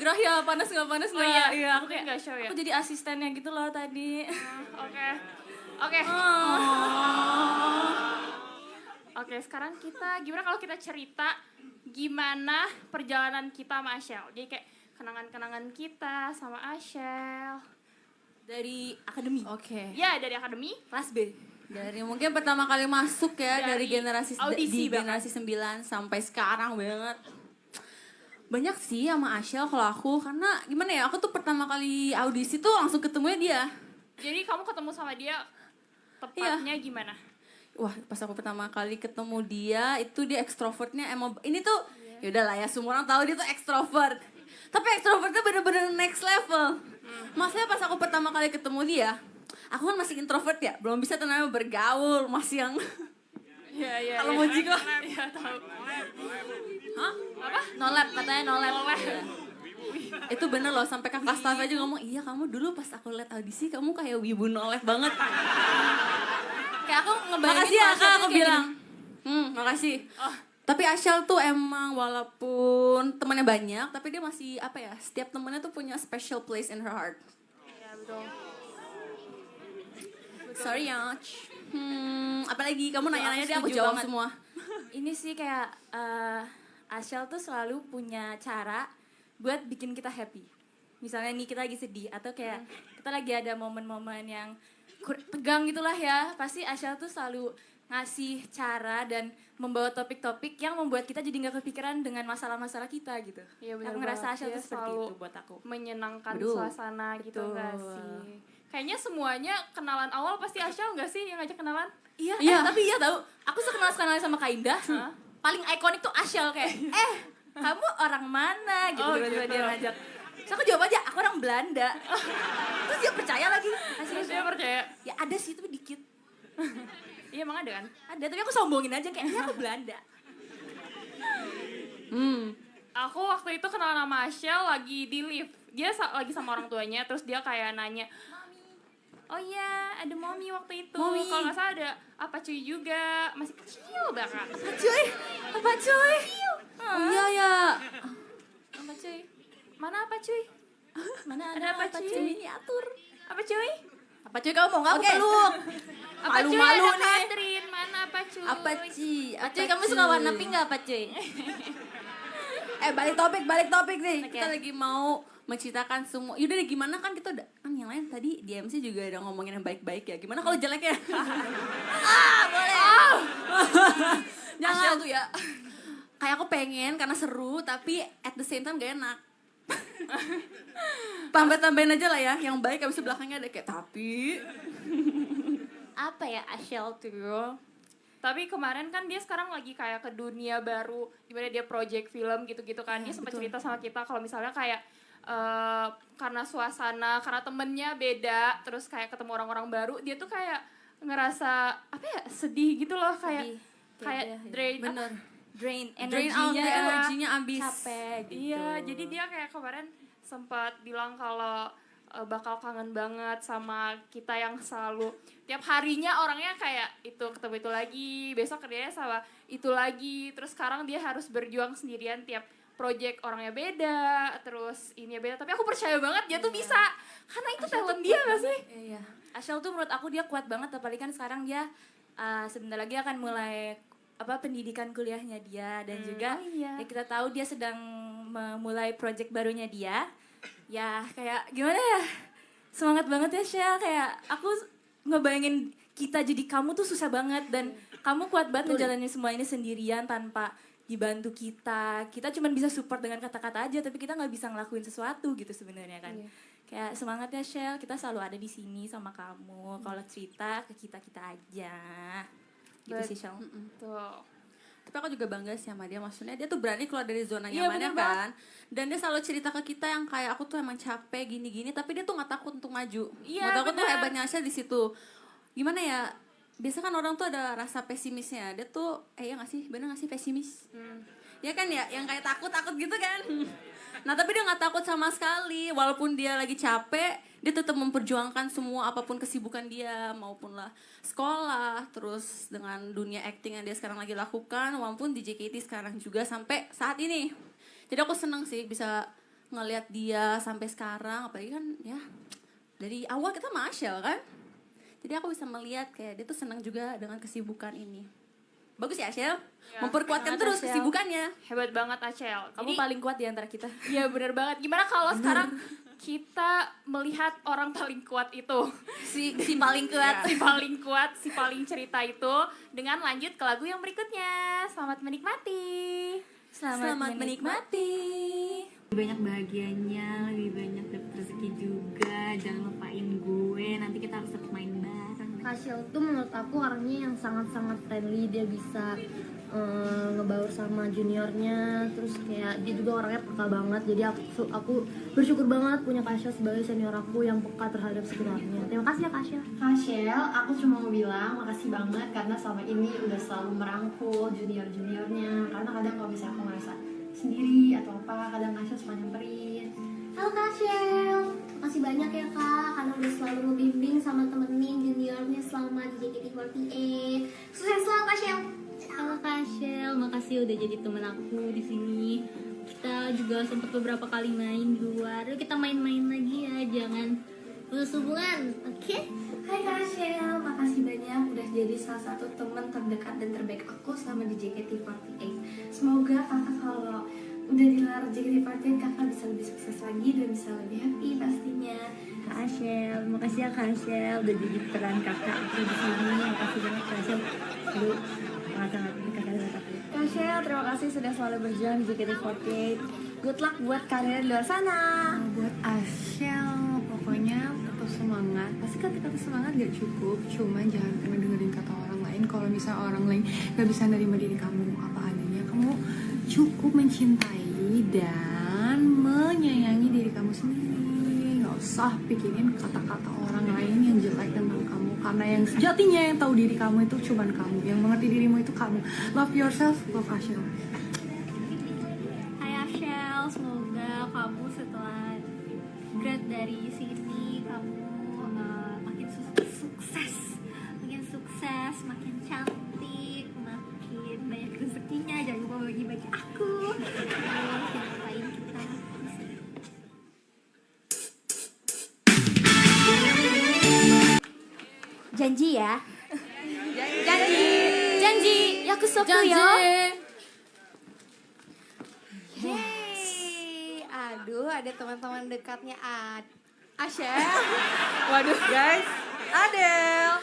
Kira ya panas nggak? Oh iya, Aku kayak nggak show ya. Aku jadi asistennya gitu loh tadi. Oke. Oke, sekarang gimana kalau kita cerita gimana perjalanan kita sama Ashel? Jadi kayak kenangan-kenangan kita sama Ashel. Dari akademi. Oke. Ya, dari akademi. Kelas B. Dari mungkin pertama kali masuk ya dari generasi audisi di generasi 9 sampai sekarang banget. Banyak sih sama Ashel kalau aku, karena gimana ya, aku tuh pertama kali audisi tuh langsung ketemunya dia. Jadi kamu ketemu sama dia tepatnya gimana? Wah, pas aku pertama kali ketemu dia, itu dia ekstrovertnya emang, ini tuh yaudah lah ya, semua orang tahu dia tuh ekstrovert. Tapi ekstrovertnya bener-bener next level. Maksudnya pas aku pertama kali ketemu dia, aku kan masih introvert ya, belum bisa tuh namanya bergaul, masih yang Iya. kalau mau jiko. Iya, tahu. Hah? Apa? Nolep, katanya nolep. Iya. Itu bener loh, sampai kakak staff aja ngomong, iya kamu dulu pas aku liat audisi kamu kayak wibu nolep banget. Kayak aku ngebayangin. Makasih ya kak, aku kayak bilang. Makasih. Tapi Ashel tuh emang walaupun temannya banyak, tapi dia masih apa ya, setiap temannya tuh punya special place in her heart. Iya, betul. Sorry ya. Apalagi kamu nanya-nanya dia aku setuju jawab banget. semua. Ini sih kayak Ashel tuh selalu punya cara buat bikin kita happy. Misalnya nih kita lagi sedih atau kayak kita lagi ada momen-momen yang tegang gitulah ya. Pasti Ashel tuh selalu ngasih cara dan membawa topik-topik yang membuat kita jadi nggak kepikiran dengan masalah-masalah kita gitu. Iya, benar Aku ngerasa banget. Ashel Dia tuh seperti selalu itu buat aku. Menyenangkan Betul. suasana gitu Betul. gak sih? Kayaknya semuanya kenalan awal pasti Ashel gak sih yang ngajak kenalan? Iya, Iya. tapi iya tahu. Aku sekenal sama Kak Indah. Paling ikonik tuh Ashel kayak, kamu orang mana? Gitu, tiba-tiba dia ngajak. Terus aku jawab aja, aku orang Belanda. Terus dia percaya lagi. Terus dia percaya? Ya ada sih, tapi dikit. Iya emang ada kan? Ada, tapi aku sombongin aja kayak, aku Belanda. Aku waktu itu kenal nama Ashel lagi di lift. Dia lagi sama orang tuanya, terus dia kayak nanya, oh iya, ada mommy waktu itu. Mommy. Kalau nggak salah ada apa cuy juga, masih kecil banget. Apa cuy? Oh iya ya. Apa cuy? Mana apa cuy? Mana Ada apa cuy? Miniatur. Apa cuy? Apa cuy kamu mau nggak aku Oke. peluk? Apa cuy? Malu-malu Ada nih. Catherine, mana apa cuy? Apa cuy? Apa cuy kamu suka warna pink nggak apa cuy? Balik topik nih. Oke. Kita lagi mau menceritakan semua. Yaudah deh, gimana kan kita udah kan yang lain tadi di MC juga udah ngomongin yang baik-baik ya. Gimana kalau jeleknya? Boleh. Jangan. Ashel tuh ya. Kayak aku pengen karena seru tapi at the same time gak enak. Tambah-tambahin aja lah ya. Yang baik abis itu belakangnya ada kayak tapi. Apa ya Ashel tuh? Tapi kemarin kan dia sekarang lagi kayak ke dunia baru, dimana dia project film gitu-gitu kan. Dia sempat cerita sama kita kalau misalnya kayak karena suasana, karena temennya beda, terus kayak ketemu orang-orang baru, dia tuh kayak ngerasa apa ya, sedih gitu loh, kayak drain. Bener. Drain Drain out, energinya abis. Capek gitu. Iya, jadi dia kayak kemarin sempat bilang kalau bakal kangen banget sama kita yang selalu tiap harinya orangnya kayak itu ketemu itu lagi, besok kerjanya sama itu lagi, terus sekarang dia harus berjuang sendirian tiap project, orangnya beda, terus ini beda, tapi aku percaya banget dia tuh bisa, karena itu talent dia gak sih? Iya. Ashel tuh menurut aku dia kuat banget, apalagi kan sekarang dia sebentar lagi akan mulai pendidikan kuliahnya dia, dan juga ya kita tahu dia sedang memulai project barunya dia. Ya kayak gimana ya, semangat banget ya Shell, kayak aku ngebayangin kita jadi kamu tuh susah banget, dan kamu kuat banget menjalani semua ini sendirian tanpa dibantu kita cuma bisa support dengan kata-kata aja, tapi kita nggak bisa ngelakuin sesuatu gitu sebenarnya kan. Kayak semangat ya Shell, kita selalu ada di sini sama kamu, kalau cerita ke kita aja gitu sih Shell. Tuh. Tapi aku juga bangga sih sama dia, maksudnya dia tuh berani keluar dari zona Iya, nyamannya bener kan. Dan dia selalu cerita ke kita yang kayak aku tuh emang capek gini-gini, tapi dia tuh nggak takut untuk maju. Iya, Menurut aku tuh bener. hebatnya Asya di situ. Gimana ya? Biasa kan orang tuh ada rasa pesimisnya. Dia tuh ya nggak sih? Bener nggak sih pesimis? Ya kan ya, yang kayak takut gitu kan. Nah tapi dia nggak takut sama sekali, walaupun dia lagi capek, dia tetap memperjuangkan semua apapun kesibukan dia, maupun lah sekolah, terus dengan dunia acting yang dia sekarang lagi lakukan, maupun di JKT sekarang juga sampai saat ini. Jadi aku seneng sih bisa ngelihat dia sampai sekarang, apalagi kan ya dari awal kita sama Ashel kan. Jadi aku bisa melihat kayak dia tuh senang juga dengan kesibukan ini. Bagus ya Ashel, memperkuatkan banget, terus Ashel. kesibukannya. Hebat banget Acel. Kamu paling kuat di antara kita. Iya bener banget. Gimana kalau sekarang kita melihat orang paling kuat itu, Si paling kuat. si paling kuat, si paling cerita itu, dengan lanjut ke lagu yang berikutnya. Selamat menikmati. Selamat menikmati. Lebih banyak bahagianya, lebih banyak dapat rezeki juga. Jangan lupain gue, nanti kita harus tetap main bareng. Kasiel tuh menurut aku orangnya yang sangat-sangat friendly. Dia bisa ngebaur sama juniornya. Terus kayak dia juga orangnya peka banget. Jadi aku bersyukur banget punya Kasiel sebagai senior aku yang peka terhadap sekitarnya. Terima kasih ya Kasiel. Kasiel, aku cuma mau bilang makasih banget karena selama ini udah selalu merangkul junior-juniornya. Karena kadang kalau bisa aku ngerasa sendiri atau apa, kadang Kasiel suka nyamperin. Halo Kasiel, makasih banyak ya Kak karena udah selalu ngebimbing sama temenin juniornya selama di JKT48. Sukses selalu Kasiel. Halo Kasiel, makasih udah jadi temen aku di sini. Kita juga sempat beberapa kali main di luar. Yuk kita main-main lagi ya, jangan putus hubungan, oke? Hai Kasiel, makasih banyak udah jadi salah satu teman terdekat dan terbaik aku selama di JKT48. Semoga kakak kalau udah di luar JKT48 kakak bisa lebih sukses lagi dan bisa lebih happy pastinya. Kasiel, makasih ya Kasiel udah jadi peran kakak aku di sini. Makasih banget Kasiel. Lu sangat-sangat kakak aku. Kasiel, terima kasih sudah selalu berjuang di JKT48. Good luck buat karir di luar sana. Buat Ashel, pokoknya tetap semangat. Pasti kata semangat gak cukup, cuman jangan pernah dengerin kata orang lain. Kalau misalnya orang lain gak bisa nerima diri kamu apa adanya, kamu cukup mencintai dan menyayangi diri kamu sendiri. Gak usah pikirin kata-kata orang lain yang jelek tentang kamu, karena yang sejatinya yang tahu diri kamu itu cuman kamu, yang mengerti dirimu itu kamu. Love yourself, love Ashel. Hai Ashel, semoga kamu setelah grad dari sini kamu makin sukses, makin cantik, makin banyak rezekinya. Jangan lupa bagi-bagi aku. Terus jangan lupain kita. Janji ya. Janji. Yakusoku yo. Yeay, aduh ada teman-teman dekatnya Ashel. Waduh guys, Adel.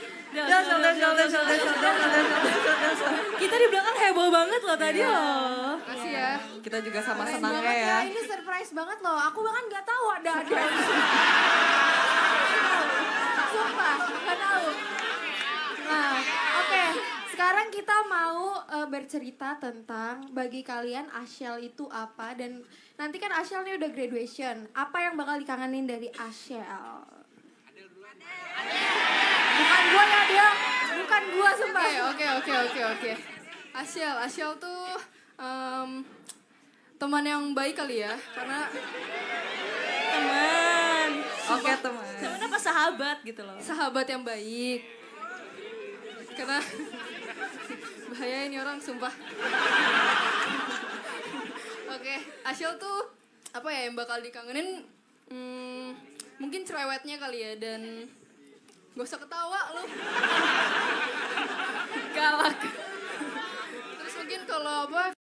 Kita di belakang heboh banget loh tadi loh. Makasih ya. Kita juga sama Keren senangnya banget ya. Ini surprise banget loh. Aku bahkan nggak tahu ada Adel. Sumpah, nggak tahu. Nah, oke. Sekarang kita mau bercerita tentang bagi kalian Ashel itu apa, dan nanti kan Ashel nih udah graduation. Apa yang bakal dikangenin dari Ashel? Bukan gua ya dia, bukan gua sumpah. Oke. Ashel tuh teman yang baik kali ya, karena Teman. Oke teman. Teman apa sahabat gitu loh. sahabat yang baik. Karena bahaya ini orang sumpah. Oke, Ashel tuh apa ya yang bakal dikangenin? Mungkin cerewetnya kali ya, dan gak usah ketawa lu. Galak. Terus mungkin kalau apa?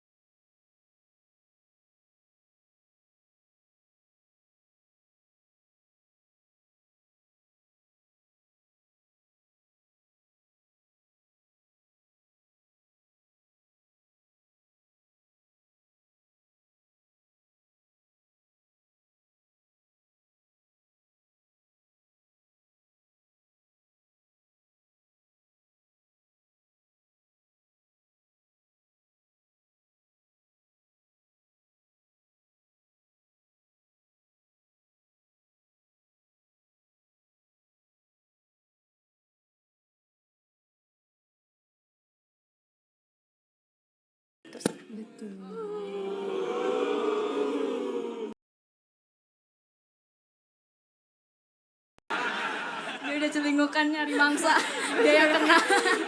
Dia udah celingukan nyari mangsa. Dia yang kena.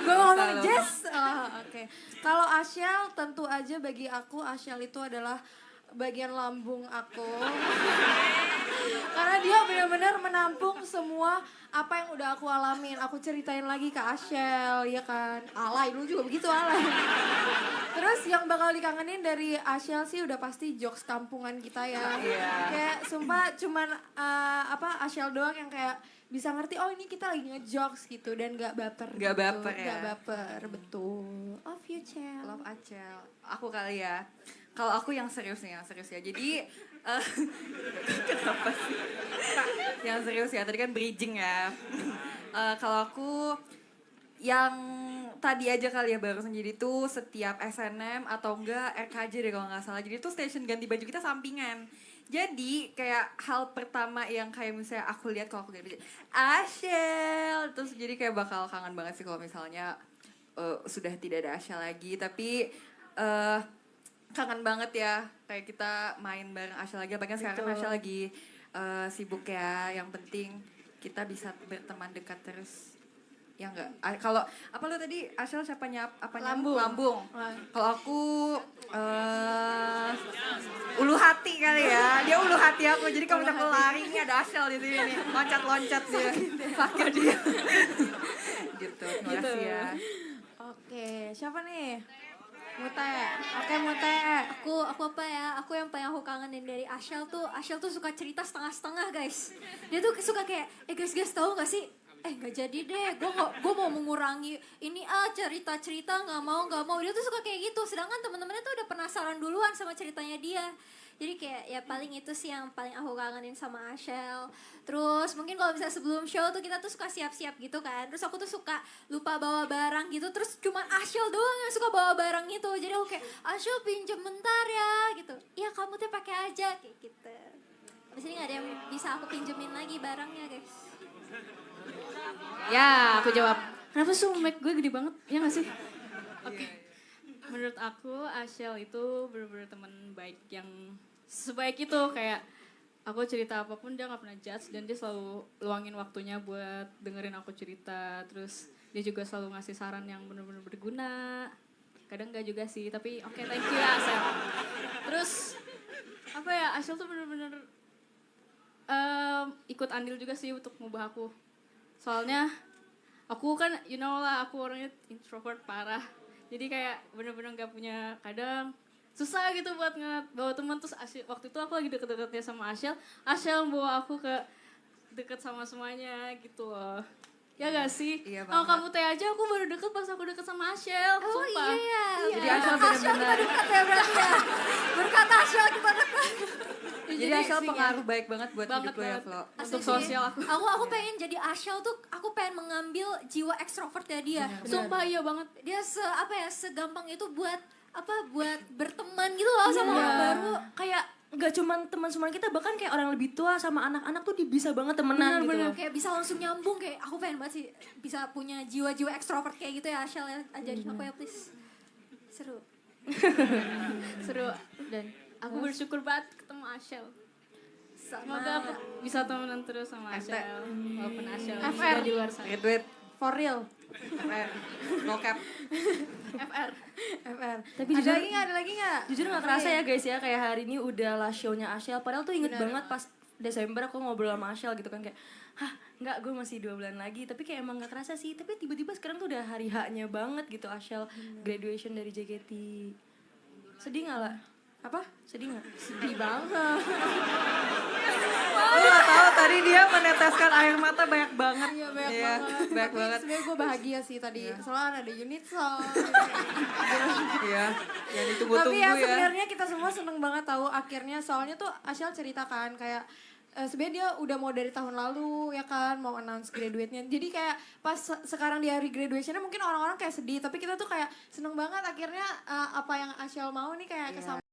Gue mau ngomong Jess. Oke. Kalau Ashel tentu aja bagi aku Ashel itu adalah bagian lambung aku. Karena dia benar-benar menampung semua apa yang udah aku alamin. Aku ceritain lagi ke Ashel, ya kan. Alay, lu juga begitu alay. Terus yang bakal dikangenin dari Ashel sih udah pasti jokes kampungan kita ya. Kayak sumpah cuman Ashel doang yang kayak bisa ngerti oh ini kita lagi ngejokes gitu dan gak baper. Gak gitu. baper ya. Gak baper, betul. Love you, Cel. Love Acel. Aku kali ya. Kalau aku yang serius nih, yang serius ya. Jadi kenapa sih? Yang serius ya. Tadi kan bridging ya. Kalau aku yang tadi aja kali ya barusan, jadi tuh setiap SNM atau enggak RKJ deh kalau nggak salah. Jadi tuh station ganti baju kita sampingan. Jadi kayak hal pertama yang kayak misalnya aku lihat kalau aku ganti baju, Ashel, terus jadi kayak bakal kangen banget sih kalau misalnya sudah tidak ada Ashel lagi. Tapi kangen banget ya kayak kita main bareng Ashel lagi. Apalagi sekarang kan Ashel lagi sibuk ya. Yang penting kita bisa berteman dekat terus. Ya enggak. Kalau apa lo tadi Ashel siapanya apa lambung. Kalau aku ulu hati kali ya. Dia ulu hati aku. Jadi kalau misalnya lari ini ada Ashel di sini nih. Loncat-loncat dia. Sakit dia. Gitu. Terima kasih ya. Oke, siapa nih? Mute. Oke, Mute. Aku apa ya? Aku yang paling aku kangenin dari Ashel tuh suka cerita setengah-setengah, guys. Dia tuh suka kayak, guys tahu gak sih? Gak jadi deh, gue mau mengurangi ini cerita nggak mau. Dia tuh suka kayak gitu. Sedangkan teman-temannya tuh udah penasaran duluan sama ceritanya dia. Jadi kayak ya paling itu sih yang paling aku kangenin sama Ashel. Terus mungkin kalau misalnya sebelum show tuh kita tuh suka siap-siap gitu kan. Terus aku tuh suka lupa bawa barang gitu. Terus cuma Ashel doang yang suka bawa barang itu. Jadi aku kayak, Ashel pinjem bentar ya gitu. Iya kamu tuh pakai aja kayak gitu. Abis ini gak ada yang bisa aku pinjemin lagi barangnya guys. Ya, aku jawab. Kenapa sih mic gue gede banget? Ya gak sih? Oke. Menurut aku, Ashel itu bener-bener teman baik yang sebaik itu. Kayak aku cerita apapun dia gak pernah judge. Dan dia selalu luangin waktunya buat dengerin aku cerita. Terus dia juga selalu ngasih saran yang bener-bener berguna. Kadang gak juga sih, tapi oke, thank you ya Ashel. Terus, apa ya, Ashel tuh bener-bener ikut andil juga sih untuk ngubah aku. Soalnya aku kan you know lah aku orangnya introvert parah. Jadi kayak bener-bener gak punya, kadang susah gitu buat bawa teman. Terus waktu itu aku lagi deket-deketnya sama Ashel bawa aku ke deket sama semuanya gitu loh. Ya gak sih? Iya kalau kamu teh aja aku baru deket pas aku deket sama Ashel. Oh sumpah. iya. Jadi Ashel bener-bener Dekat ya berarti ya. Berkata Ashel kita dekat. jadi Ashel pengaruh baik banget buat hidup lo ya, Flo. Untuk sosial aku. Aku pengen jadi Ashel tuh, aku pengen mengambil jiwa ekstrovertnya dia. Sumpah iya banget. Dia segampang itu buat berteman gitu loh sama orang baru. Kayak gak cuman teman semua kita, bahkan kayak orang lebih tua sama anak-anak tuh dia bisa banget temenan gitu loh. Kayak bisa langsung nyambung, kayak aku pengen banget sih bisa punya jiwa-jiwa ekstrovert kayak gitu ya Ashel ya. Ajarin aku ya please. Seru. Seru dan aku bersyukur banget ketemu Ashel. Semoga aku bisa temenan terus sama Ashel. Walaupun Ashel sudah di luar sana. Retweet. For real. FR. No cap. FR. Tapi Ada lagi nggak? jujur gak kerasa ya guys ya, kayak hari ini udah last show-nya Ashel. Padahal tuh inget banget pas Desember aku ngobrol sama Ashel gitu kan, kayak enggak, gue masih 2 bulan lagi. Tapi kayak emang gak kerasa sih. Tapi tiba-tiba sekarang tuh udah hari H-nya banget gitu Ashel graduation dari JKT. Sedih gak lah? Apa? Sedih gak? Sedih banget. Lu gak tahu tadi dia meneteskan air mata banyak banget. Iya banyak Iya, banget. banyak Tapi banget. sebenarnya gue bahagia sih tadi. Soalnya ada unit song. Iya, yang ditunggu-tunggu Tapi ya ya. sebenarnya kita semua seneng banget tahu akhirnya. Soalnya tuh Ashel ceritakan kayak sebenarnya dia udah mau dari tahun lalu ya kan, mau announce graduate-nya. Jadi kayak pas sekarang di hari graduation-nya mungkin orang-orang kayak sedih, tapi kita tuh kayak seneng banget akhirnya apa yang Ashel mau nih kayak kesampaian.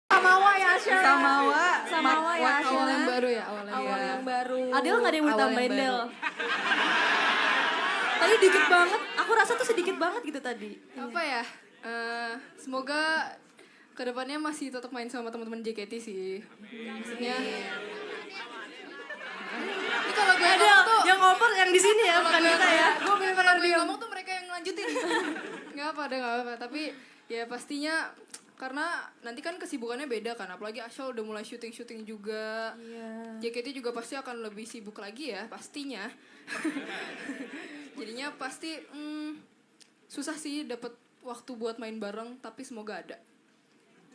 Samawa ya Ashel. Samawa ya Ashel. Awal yang baru ya, Awal yang baru. Adel gak ada yang mau Awal yang tambahin baru. Del? Tadi dikit banget, aku rasa tuh sedikit banget gitu tadi. Apa ya? Semoga kedepannya masih tetap main sama teman-teman JKT sih. Maksudnya. Ini kalau gue ngomong tuh, Yang ngoper yang di sini ya, bukan kita ya. gue bener-bener ngomong tuh mereka yang lanjutin. Nggak apa, nggak apa. Tapi ya pastinya karena nanti kan kesibukannya beda kan. Apalagi Ashel udah mulai syuting juga. Iya. JKT juga pasti akan lebih sibuk lagi ya, pastinya. Jadinya pasti susah sih dapat waktu buat main bareng. Tapi semoga ada.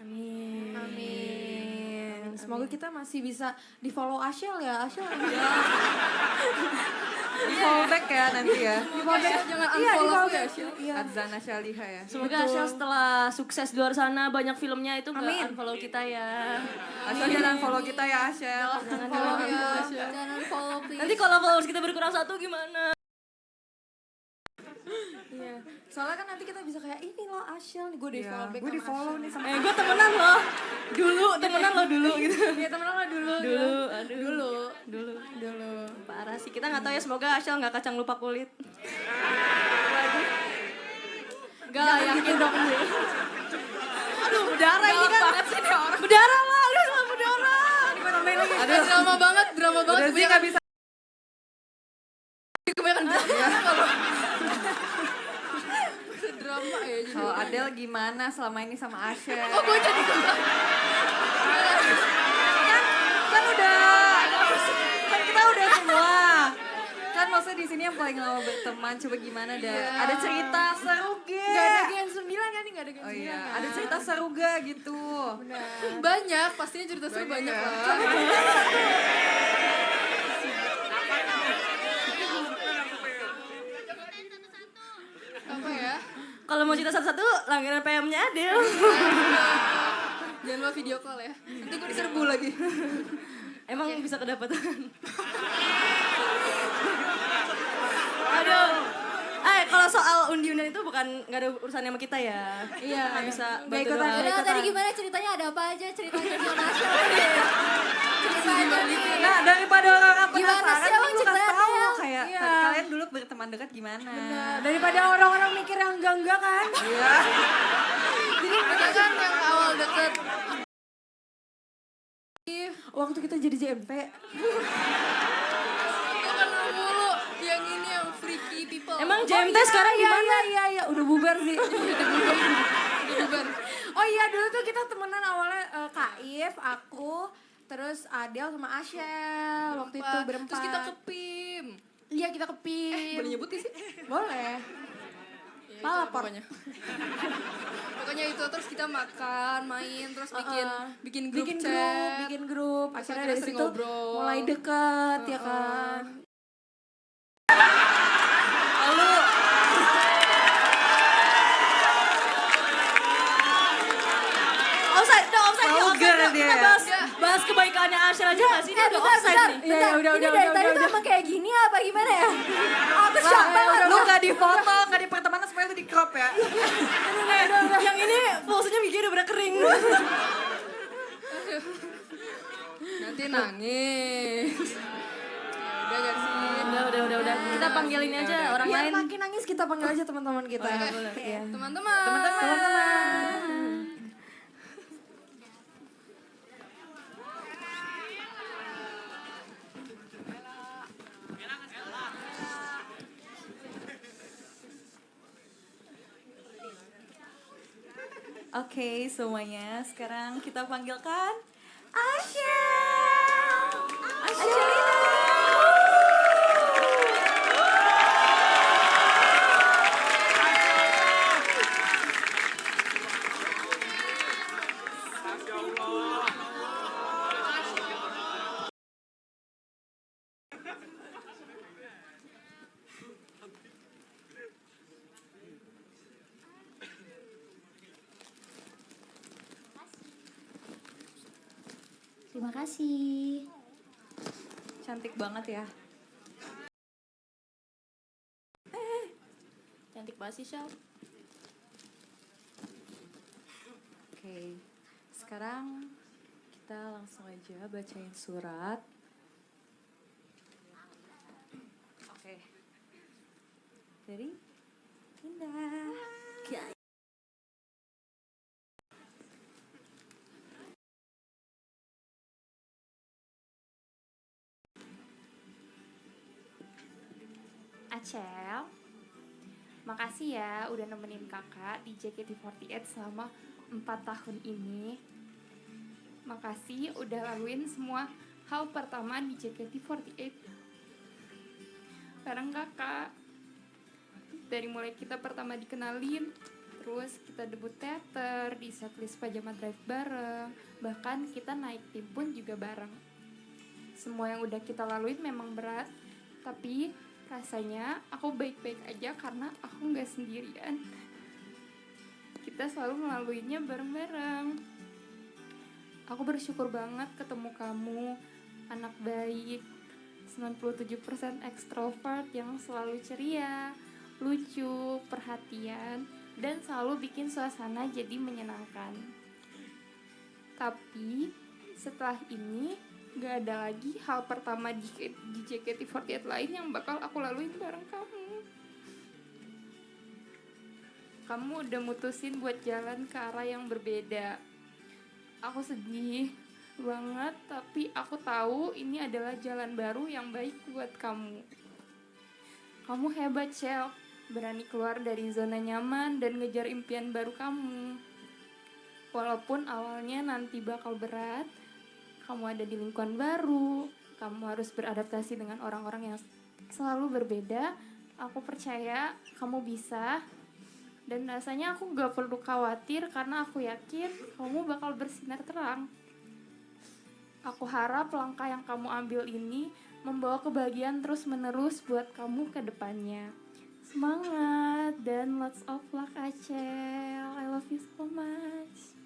Amin. Amin. Semoga kita masih bisa di follow Ashel ya. Ashel Di follow back ya nanti ya. di follow back, jangan unfollow aku ya Ashel. Adzana Syaliha ya. Semoga Ashel setelah sukses di luar sana banyak filmnya itu nggak unfollow kita ya. Ashel jangan follow kita ya Ashel. Jangan Follow follow. ya. Jangan follow please. Nanti kalau followers kita berkurang 1 gimana? Iya. Soalnya kan nanti kita bisa kayak ini loh Ashel nih gue di follow back. Gue di follow nih sama Gue temenan loh. Temenan lo dulu gitu. Iya temen lo dulu. Dulu. Parah sih, kita nggak tahu ya, semoga Ashel nggak kacang lupa kulit. Gak yakin dong gue. Aduh, berdarah ini kan. Banget sih nih orang. Berdarah lah, udah sama berdarah. Ini gue tambahin lagi. Aduh, drama banget. Udah sih gak bisa. Kebanyakan drama. Drama ya jadi. Kalau Adele gimana selama ini sama Ashel? Oh gue jadi Kan kita udah semua. Kan maksudnya di sini yang paling lama berteman, coba gimana dah? Ada cerita seru Gak ada gak? Gen 9 kan nih, gak ada Gen 9 Oh iya, kan? ada cerita seru gak gitu? Banyak, pastinya cerita seru banyak ya. lah. Apa ya? Kalau mau cerita satu-satu, langganan PM-nya Adele. Jangan lupa video call ya. Nanti gue diserbu lagi. Emang bisa kedapatan. Aduh. Kalau soal undi-undian itu bukan nggak ada urusannya sama kita ya. Iya. Nggak bisa Nggak bantu ikutan, doa. nggak Nah, tadi gimana ceritanya, ada apa aja ceritanya di Nasional? Ceritanya nih. Nah daripada orang Gimana penasaran, sih nih emang lu kasih ceritanya? tahu kayak Iya. kalian dulu berteman dekat gimana? Daripada orang-orang mikir yang enggak kan. Iya. Jadi kita kan yang awal deket. Waktu kita jadi JMP. Kenal mulu yang ini yang freaky people. Emang JMT sekarang gimana? Iya, udah bubar sih. Udah bubar. Oh iya, dulu tuh kita temenan awalnya Kaif, aku, terus Adele sama Ashel waktu itu berempat. Terus kita ke PIM. Iya, kita ke PIM. Boleh nyebut sih? Boleh. Malah pokoknya. Pokoknya itu terus kita makan, main, terus bikin grup chat. Bikin grup. Akhirnya Akhirnya dari sering situ ngobrol. mulai deket ya kan. Offside Vulgar yuk. dia Kita ya. bahas kebaikannya Ashel aja nggak sih? Dia udah offside nih. Iya, udah. Ini dari tadi tuh emang kayak gini apa gimana ya? Aku shock banget. Lu gak di foto, gak di pertemanan supaya lu di crop ya. Yang ini pulsanya Miki udah ber kering. Nanti nangis. Udah gak sih? Udah. Kita panggil ini aja orang Biar lain. makin nangis kita panggil aja teman-teman kita. Iya. Teman-teman. Oke, semuanya sekarang kita panggilkan Ashel. Ashelina. Terima kasih. Cantik banget ya. Cantik banget sih, Shell. Oke, sekarang kita langsung aja bacain surat. Oke. Dari Indah. Acel, Makasih ya udah nemenin kakak di JKT48 selama 4 tahun ini. Makasih udah laluin semua hal pertama di JKT48 bareng kakak. Dari mulai kita pertama dikenalin, terus kita debut teater, di setlist Pajama Drive bareng, bahkan kita naik tim pun juga bareng. Semua yang udah kita laluin memang berat, tapi rasanya aku baik-baik aja karena aku gak sendirian. Kita selalu melaluinya bareng-bareng. Aku bersyukur banget ketemu kamu, anak baik, 97% ekstrovert yang selalu ceria, lucu, perhatian, dan selalu bikin suasana jadi menyenangkan. Tapi setelah ini gak ada lagi hal pertama di JKT48 lain yang bakal aku laluin bareng kamu. Kamu udah mutusin buat jalan ke arah yang berbeda. Aku sedih banget, tapi aku tahu ini adalah jalan baru yang baik buat kamu. Kamu hebat, Shell. Berani keluar dari zona nyaman dan ngejar impian baru kamu. Walaupun awalnya nanti bakal berat, kamu ada di lingkungan baru, kamu harus beradaptasi dengan orang-orang yang selalu berbeda. Aku percaya kamu bisa, dan rasanya aku gak perlu khawatir karena aku yakin kamu bakal bersinar terang. Aku harap langkah yang kamu ambil ini membawa kebahagiaan terus-menerus buat kamu ke depannya. Semangat dan lots of luck, Acel. I love you so much.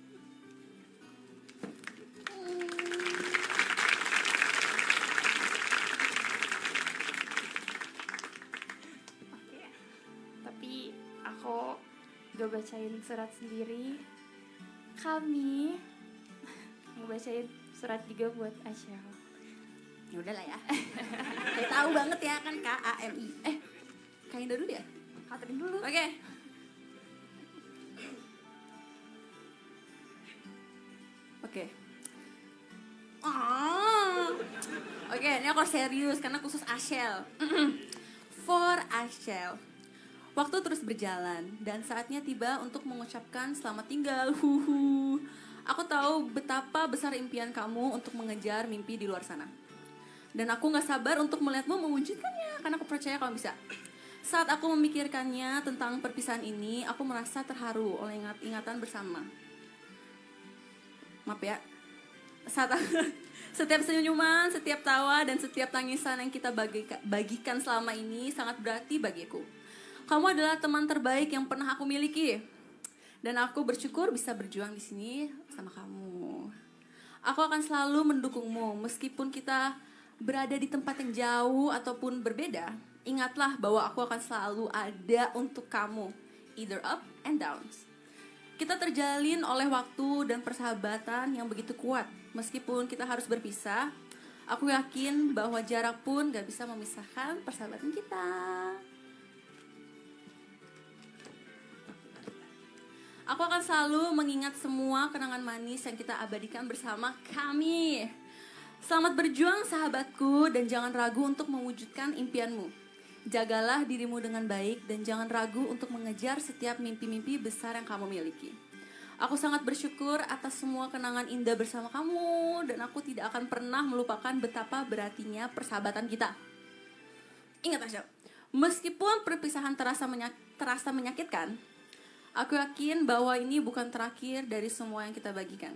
Oke, tapi aku gak bacain surat sendiri. Kami mau bacain surat juga buat Acel. Ya udah lah ya. Kayak tahu banget ya kan KAMI. Kak Indah dulu ya? Katrin dulu. Oke. Oke. Oke, ini aku serius karena khusus Ashel. For Ashel. Waktu terus berjalan dan saatnya tiba untuk mengucapkan selamat tinggal. Aku tahu betapa besar impian kamu untuk mengejar mimpi di luar sana. Dan aku gak sabar untuk melihatmu mewujudkannya karena aku percaya kamu bisa. Saat aku memikirkannya tentang perpisahan ini, aku merasa terharu oleh ingatan bersama. Maaf ya. Setiap senyuman, setiap tawa, dan setiap tangisan yang kita bagikan selama ini sangat berarti bagiku. Kamu adalah teman terbaik yang pernah aku miliki. Dan aku bersyukur bisa berjuang di sini sama kamu. Aku akan selalu mendukungmu meskipun kita berada di tempat yang jauh ataupun berbeda. Ingatlah bahwa aku akan selalu ada untuk kamu, either up and downs. Kita terjalin oleh waktu dan persahabatan yang begitu kuat. Meskipun kita harus berpisah, aku yakin bahwa jarak pun gak bisa memisahkan persahabatan kita. Aku akan selalu mengingat semua kenangan manis yang kita abadikan bersama kami. Selamat berjuang sahabatku dan jangan ragu untuk mewujudkan impianmu. Jagalah dirimu dengan baik dan jangan ragu untuk mengejar setiap mimpi-mimpi besar yang kamu miliki. Aku sangat bersyukur atas semua kenangan indah bersama kamu dan aku tidak akan pernah melupakan betapa berartinya persahabatan kita. Ingat Asya, meskipun perpisahan terasa menyakitkan, aku yakin bahwa ini bukan terakhir dari semua yang kita bagikan.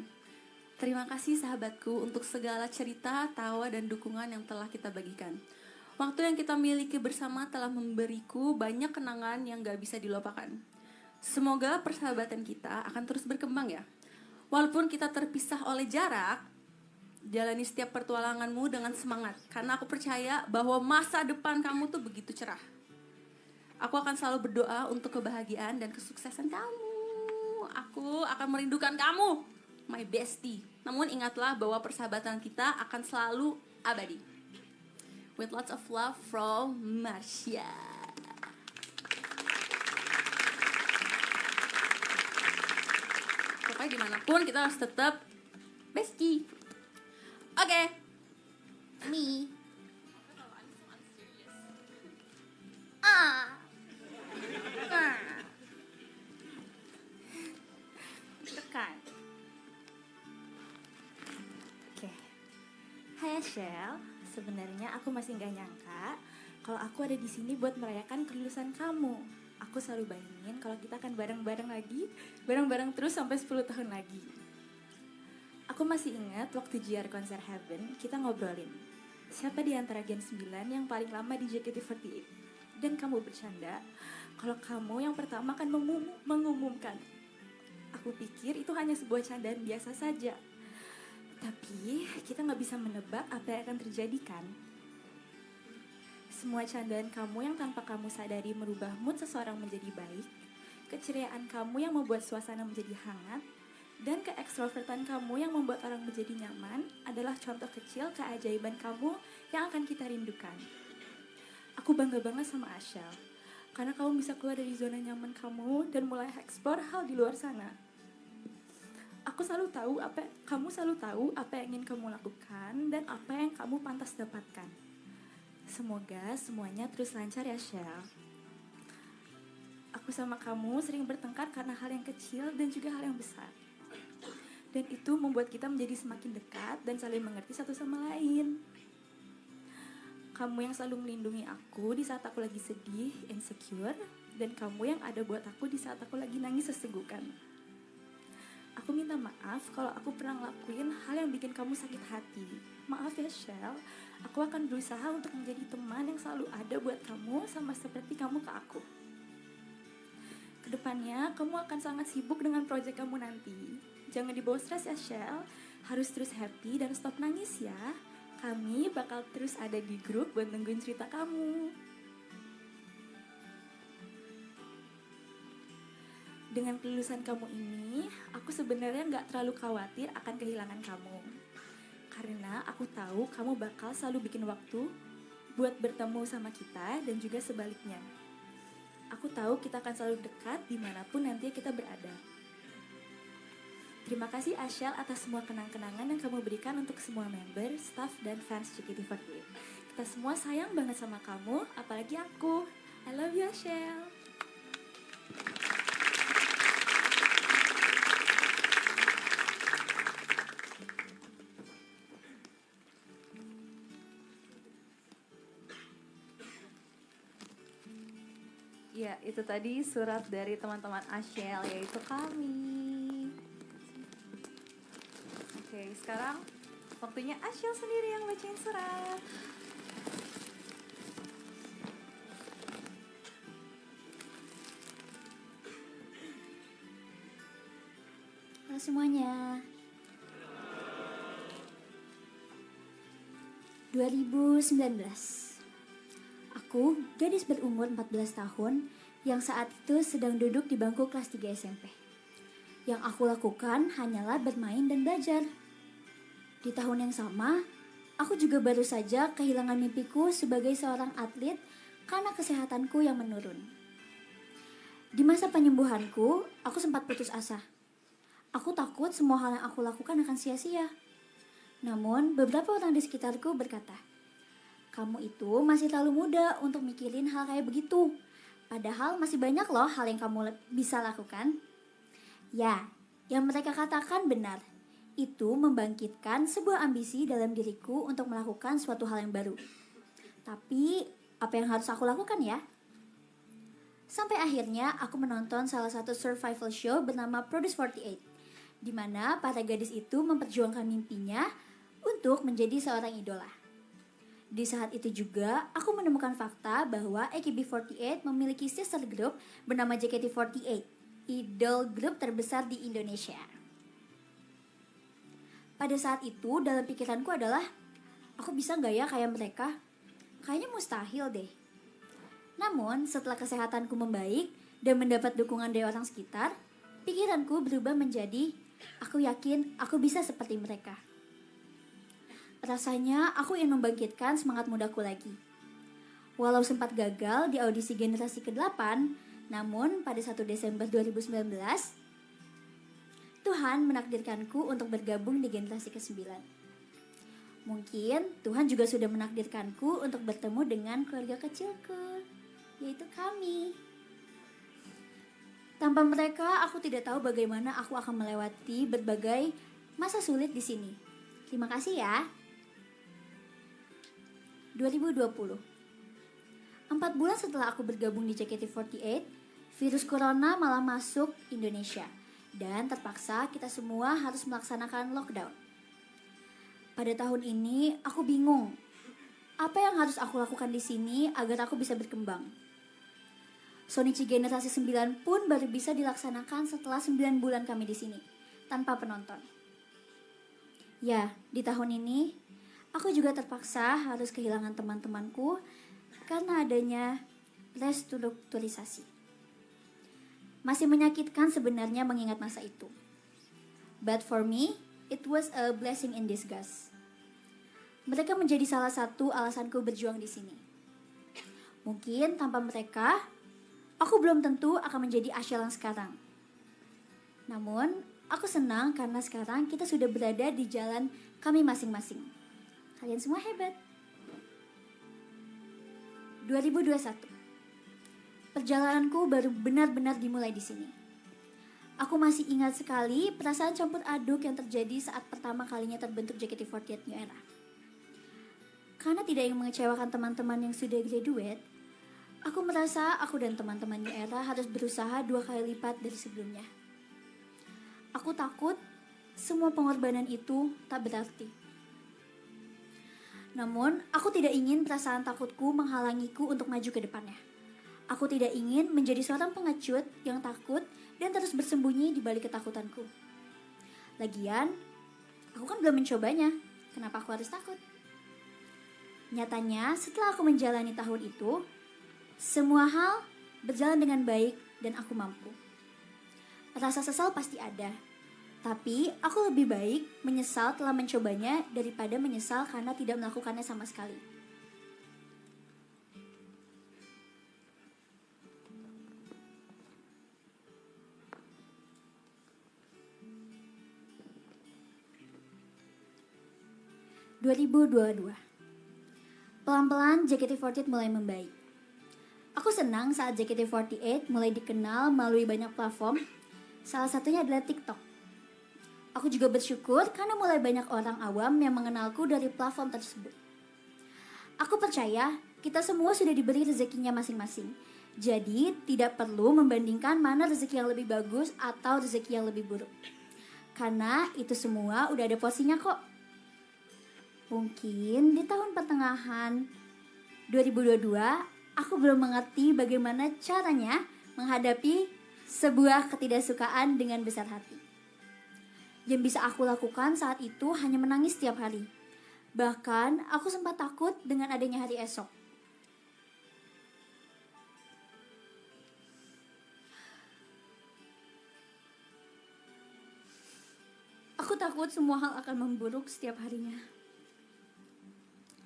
Terima kasih sahabatku untuk segala cerita, tawa, dan dukungan yang telah kita bagikan. Waktu yang kita miliki bersama telah memberiku banyak kenangan yang gak bisa dilupakan. Semoga persahabatan kita akan terus berkembang ya. Walaupun kita terpisah oleh jarak, jalani setiap pertualanganmu dengan semangat. Karena aku percaya bahwa masa depan kamu tuh begitu cerah. Aku akan selalu berdoa untuk kebahagiaan dan kesuksesan kamu. Aku akan merindukan kamu, my bestie. Namun ingatlah bahwa persahabatan kita akan selalu abadi. With lots of love from Marsha. Pokoknya dimanapun kita harus tetap bestie. Oke. Me. Tekan. Oke. Hai Shell, sebenarnya aku masih nggak nyangka kalau aku ada di sini buat merayakan kelulusan kamu. Aku selalu bayangin kalau kita akan bareng-bareng lagi, bareng-bareng terus sampai 10 tahun lagi. Aku masih ingat waktu JR konser Heaven, kita ngobrolin siapa di antara Gen 9 yang paling lama di JKT48. Dan kamu bercanda kalau kamu yang pertama akan mengumumkan. Aku pikir itu hanya sebuah candaan biasa saja. Tapi kita nggak bisa menebak apa yang akan terjadi kan? Semua candaan kamu yang tanpa kamu sadari merubah mood seseorang menjadi baik, keceriaan kamu yang membuat suasana menjadi hangat, dan keekstrovertan kamu yang membuat orang menjadi nyaman adalah contoh kecil keajaiban kamu yang akan kita rindukan. Aku bangga banget sama Ashel, karena kamu bisa keluar dari zona nyaman kamu dan mulai eksplor hal di luar sana. Kamu selalu tahu apa yang ingin kamu lakukan dan apa yang kamu pantas dapatkan. Semoga semuanya terus lancar ya, Shell. Aku sama kamu sering bertengkar karena hal yang kecil dan juga hal yang besar. Dan itu membuat kita menjadi semakin dekat dan saling mengerti satu sama lain. Kamu yang selalu melindungi aku di saat aku lagi sedih, insecure, dan kamu yang ada buat aku di saat aku lagi nangis sesenggukan. Aku minta maaf kalau aku pernah ngelakuin hal yang bikin kamu sakit hati. Maaf ya Shell, aku akan berusaha untuk menjadi teman yang selalu ada buat kamu sama seperti kamu ke aku. Kedepannya, kamu akan sangat sibuk dengan proyek kamu nanti. Jangan dibawa stres ya Shell, harus terus happy dan stop nangis ya. Kami bakal terus ada di grup buat nungguin cerita kamu. Dengan kelulusan kamu ini, aku sebenarnya gak terlalu khawatir akan kehilangan kamu. Karena aku tahu kamu bakal selalu bikin waktu buat bertemu sama kita dan juga sebaliknya. Aku tahu kita akan selalu dekat dimanapun nanti kita berada. Terima kasih Ashel atas semua kenang-kenangan yang kamu berikan untuk semua member, staff, dan fans JKT48. Kita semua sayang banget sama kamu, apalagi aku. I love you Ashel. Ya, itu tadi surat dari teman-teman Ashel, yaitu kami. Oke, sekarang waktunya Ashel sendiri yang bacain surat. Halo semuanya. 2019. Aku, gadis berumur 14 tahun yang saat itu sedang duduk di bangku kelas 3 SMP. Yang aku lakukan hanyalah bermain dan belajar. Di tahun yang sama, aku juga baru saja kehilangan mimpiku sebagai seorang atlet karena kesehatanku yang menurun. Di masa penyembuhanku, aku sempat putus asa. Aku takut semua hal yang aku lakukan akan sia-sia. Namun, beberapa orang di sekitarku berkata, "Kamu itu masih terlalu muda untuk mikirin hal kayak begitu. Padahal masih banyak loh hal yang kamu bisa lakukan." Ya, yang mereka katakan benar. Itu membangkitkan sebuah ambisi dalam diriku untuk melakukan suatu hal yang baru. Tapi, apa yang harus aku lakukan ya? Sampai akhirnya aku menonton salah satu survival show bernama Produce 48, di mana para gadis itu memperjuangkan mimpinya untuk menjadi seorang idola. Di saat itu juga, aku menemukan fakta bahwa AKB48 memiliki sister group bernama JKT48, idol grup terbesar di Indonesia. Pada saat itu, dalam pikiranku adalah, aku bisa gak ya kayak mereka? Kayaknya mustahil deh. Namun, setelah kesehatanku membaik dan mendapat dukungan dari orang sekitar, pikiranku berubah menjadi, aku yakin aku bisa seperti mereka. Rasanya aku ingin membangkitkan semangat mudaku lagi. Walau sempat gagal di audisi generasi ke-8, namun pada 1 Desember 2019, Tuhan menakdirkanku untuk bergabung di generasi ke-9. Mungkin Tuhan juga sudah menakdirkanku untuk bertemu dengan keluarga kecilku, yaitu kami. Tanpa mereka, aku tidak tahu bagaimana aku akan melewati berbagai masa sulit di sini. Terima kasih ya. 2020. 4 bulan setelah aku bergabung di JKT48, virus corona malah masuk Indonesia. Dan terpaksa kita semua harus melaksanakan lockdown. Pada tahun ini, aku bingung. Apa yang harus aku lakukan di sini agar aku bisa berkembang? Sonichi Generasi 9 pun baru bisa dilaksanakan setelah 9 bulan kami di sini, tanpa penonton. Ya, di tahun ini, aku juga terpaksa harus kehilangan teman-temanku karena adanya restrukturisasi. Masih menyakitkan sebenarnya mengingat masa itu. But for me, it was a blessing in disguise. Mereka menjadi salah satu alasanku berjuang di sini. Mungkin tanpa mereka, aku belum tentu akan menjadi Asyel yang sekarang. Namun, aku senang karena sekarang kita sudah berada di jalan kami masing-masing. Kalian semua hebat. 2021. Perjalananku baru benar-benar dimulai di sini. Aku masih ingat sekali perasaan campur aduk yang terjadi saat pertama kalinya terbentuk JKT48 New Era. Karena tidak ingin mengecewakan teman-teman yang sudah graduate, aku merasa aku dan teman-teman New Era harus berusaha 2 kali lipat dari sebelumnya. Aku takut semua pengorbanan itu tak berarti. Namun, aku tidak ingin perasaan takutku menghalangiku untuk maju ke depannya. Aku tidak ingin menjadi seorang pengecut yang takut dan terus bersembunyi di balik ketakutanku. Lagian, aku kan belum mencobanya. Kenapa aku harus takut? Nyatanya, setelah aku menjalani tahun itu, semua hal berjalan dengan baik dan aku mampu. Rasa sesal pasti ada, tapi aku lebih baik menyesal telah mencobanya daripada menyesal karena tidak melakukannya sama sekali. (2022) Pelan-pelan JKT48 mulai membaik. Aku senang saat JKT48 mulai dikenal melalui banyak platform, salah satunya adalah TikTok. Aku juga bersyukur karena mulai banyak orang awam yang mengenalku dari platform tersebut. Aku percaya kita semua sudah diberi rezekinya masing-masing. Jadi tidak perlu membandingkan mana rezeki yang lebih bagus atau rezeki yang lebih buruk. Karena itu semua udah ada porsinya kok. Mungkin di tahun pertengahan 2022, aku belum mengerti bagaimana caranya menghadapi sebuah ketidaksukaan dengan besar hati. Yang bisa aku lakukan saat itu hanya menangis setiap hari. Bahkan aku sempat takut dengan adanya hari esok. Aku takut semua hal akan memburuk setiap harinya.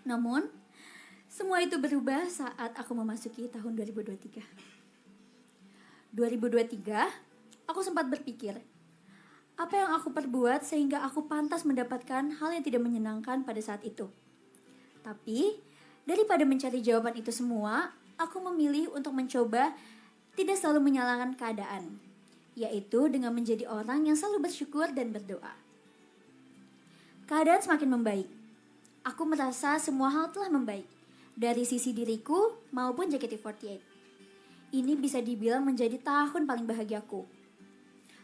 Namun, semua itu berubah saat aku memasuki tahun 2023. 2023, aku sempat berpikir, apa yang aku perbuat sehingga aku pantas mendapatkan hal yang tidak menyenangkan pada saat itu. Tapi, daripada mencari jawaban itu semua, aku memilih untuk mencoba tidak selalu menyalahkan keadaan, yaitu dengan menjadi orang yang selalu bersyukur dan berdoa. Keadaan semakin membaik. Aku merasa semua hal telah membaik, dari sisi diriku maupun JKT48. Ini bisa dibilang menjadi tahun paling bahagiaku.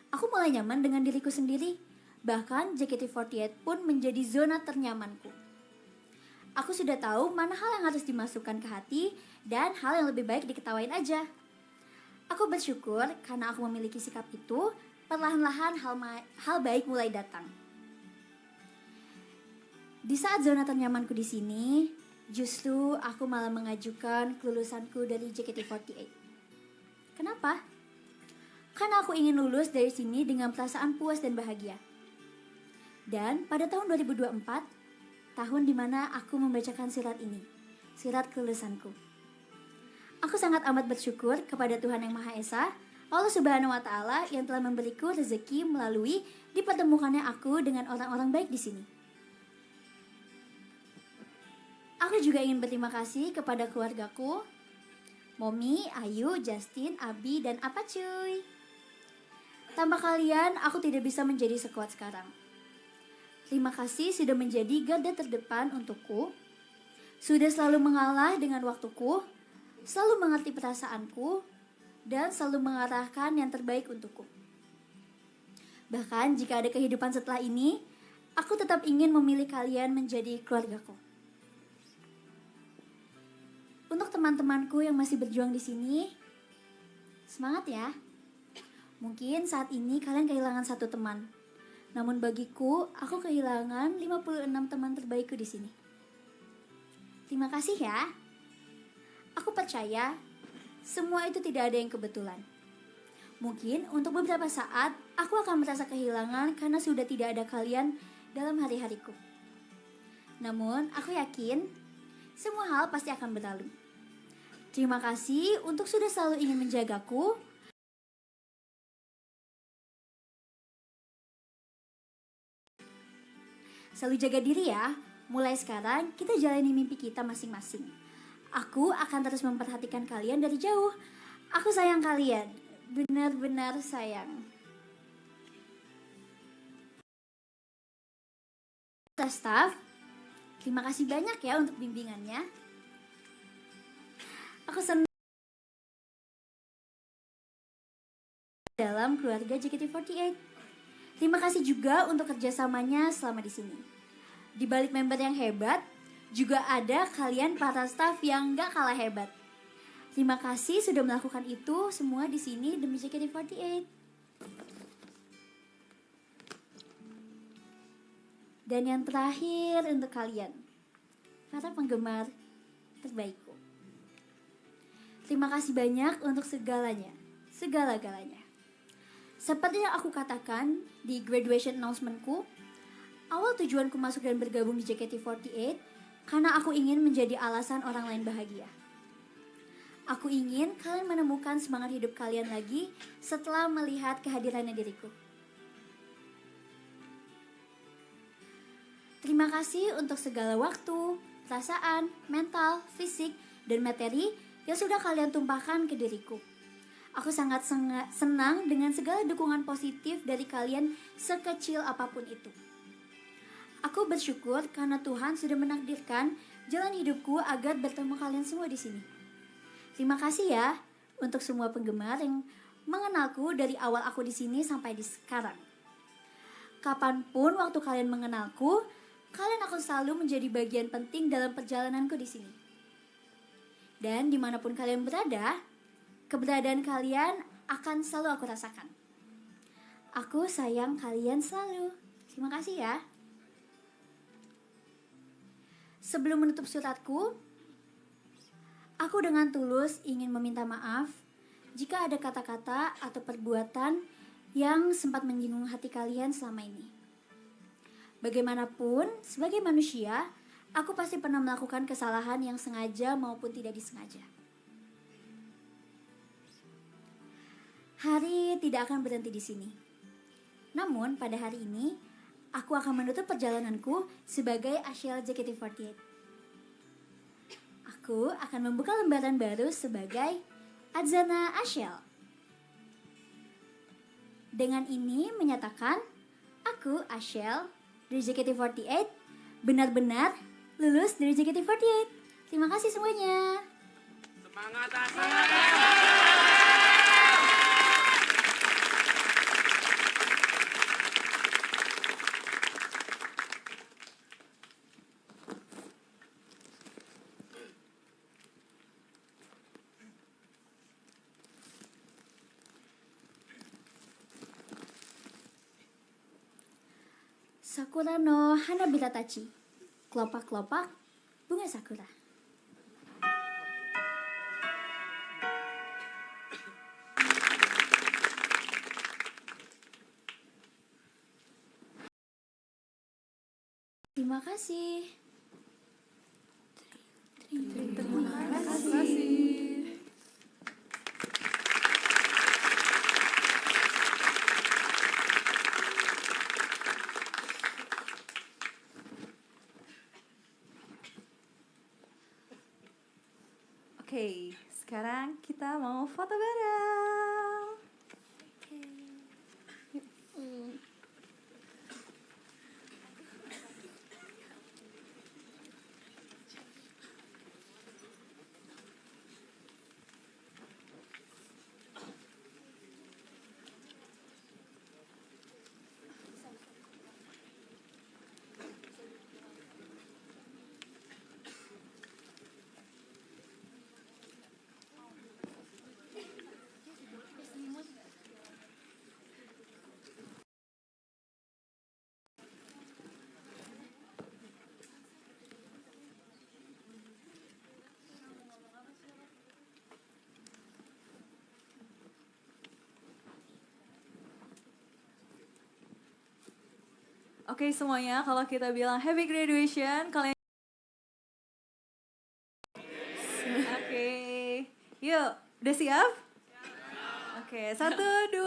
Aku mulai nyaman dengan diriku sendiri, bahkan JKT48 pun menjadi zona ternyamanku. Aku sudah tahu mana hal yang harus dimasukkan ke hati dan hal yang lebih baik diketawain aja. Aku bersyukur karena aku memiliki sikap itu, perlahan-lahan hal baik mulai datang. Di saat zona ternyamanku di sini, justru aku malah mengajukan kelulusanku dari JKT48. Kenapa? Karena aku ingin lulus dari sini dengan perasaan puas dan bahagia. Dan pada tahun 2024, tahun dimana aku membacakan surat ini, surat kelulusanku. Aku sangat amat bersyukur kepada Tuhan Yang Maha Esa, Allah Subhanahu wa Ta'ala yang telah memberiku rezeki melalui dipertemukannya aku dengan orang-orang baik di sini. Aku juga ingin berterima kasih kepada keluargaku, Momi, Ayu, Justin, Abi, dan Apa Cuy. Tanpa kalian, aku tidak bisa menjadi sekuat sekarang. Terima kasih sudah menjadi garda terdepan untukku, sudah selalu mengalah dengan waktuku, selalu mengerti perasaanku, dan selalu mengarahkan yang terbaik untukku. Bahkan jika ada kehidupan setelah ini, aku tetap ingin memilih kalian menjadi keluargaku. Untuk teman-temanku yang masih berjuang di sini, semangat ya. Mungkin saat ini kalian kehilangan satu teman. Namun bagiku, aku kehilangan 56 teman terbaikku di sini. Terima kasih ya. Aku percaya semua itu tidak ada yang kebetulan. Mungkin untuk beberapa saat aku akan merasa kehilangan karena sudah tidak ada kalian dalam hari-hariku. Namun aku yakin semua hal pasti akan berlalu. Terima kasih untuk sudah selalu ingin menjagaku. Selalu jaga diri ya. Mulai sekarang kita jalani mimpi kita masing-masing. Aku akan terus memperhatikan kalian dari jauh. Aku sayang kalian. Benar-benar sayang. Staff, terima kasih banyak ya untuk bimbingannya. Aku senang dalam keluarga JKT48. Terima kasih juga untuk kerjasamanya selama di sini. Di balik member yang hebat, juga ada kalian para staff yang gak kalah hebat. Terima kasih sudah melakukan itu semua di sini demi JKT48. Dan yang terakhir untuk kalian, para penggemar terbaikku. Terima kasih banyak untuk segalanya, segala-galanya. Seperti yang aku katakan di graduation announcementku, awal tujuanku masuk dan bergabung di JKT48 karena aku ingin menjadi alasan orang lain bahagia. Aku ingin kalian menemukan semangat hidup kalian lagi setelah melihat kehadirannya diriku. Terima kasih untuk segala waktu, perasaan, mental, fisik, dan materi yang sudah kalian tumpahkan ke diriku. Aku sangat senang dengan segala dukungan positif dari kalian sekecil apapun itu. Aku bersyukur karena Tuhan sudah menakdirkan jalan hidupku agar bertemu kalian semua di sini. Terima kasih ya untuk semua penggemar yang mengenalku dari awal aku di sini sampai di sekarang. Kapanpun waktu kalian mengenalku, kalian akan selalu menjadi bagian penting dalam perjalananku di sini. Dan dimanapun kalian berada, keberadaan kalian akan selalu aku rasakan. Aku sayang kalian selalu. Terima kasih ya. Sebelum menutup suratku, aku dengan tulus ingin meminta maaf jika ada kata-kata atau perbuatan yang sempat menyinggung hati kalian selama ini. Bagaimanapun, sebagai manusia, aku pasti pernah melakukan kesalahan yang sengaja maupun tidak disengaja. Hari tidak akan berhenti di sini. Namun pada hari ini, aku akan menutup perjalananku sebagai Ashel JKT48. Aku akan membuka lembaran baru sebagai Adzana Ashel. Dengan ini menyatakan, aku Ashel dari JKT48 benar-benar lulus dari JKT48. Terima kasih semuanya. Semangat Ashel. Sakura no Hanabira Tachi. Kelopak-kelopak bunga sakura. Terima kasih. Terima kasih. Oke, sekarang kita mau foto bareng. Oke semuanya, kalau kita bilang happy graduation, kalian Oke, yuk, udah siap? Oke, 1, 2,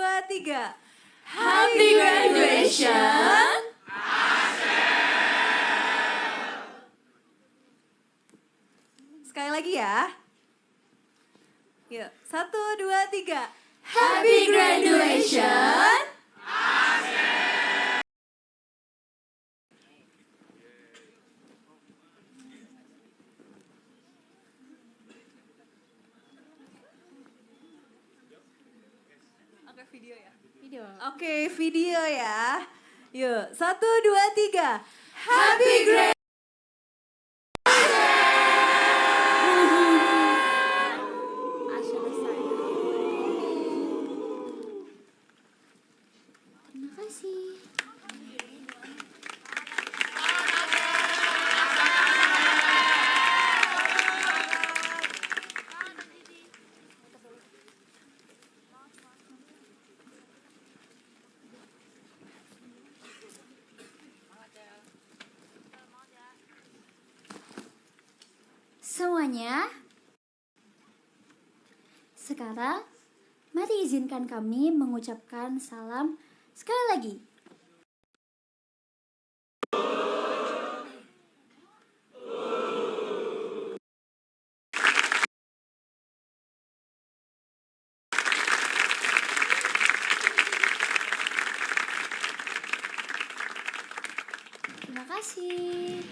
3. Happy graduation. Sekali lagi ya. Yuk, 1, 2, 3. Happy graduation. Oke, video ya. Video. Oke, video ya. Yuk, 1, 2, 3. Happy graduation. Terima kasih. Semuanya, sekarang mari izinkan kami mengucapkan salam sekali lagi. Terima kasih.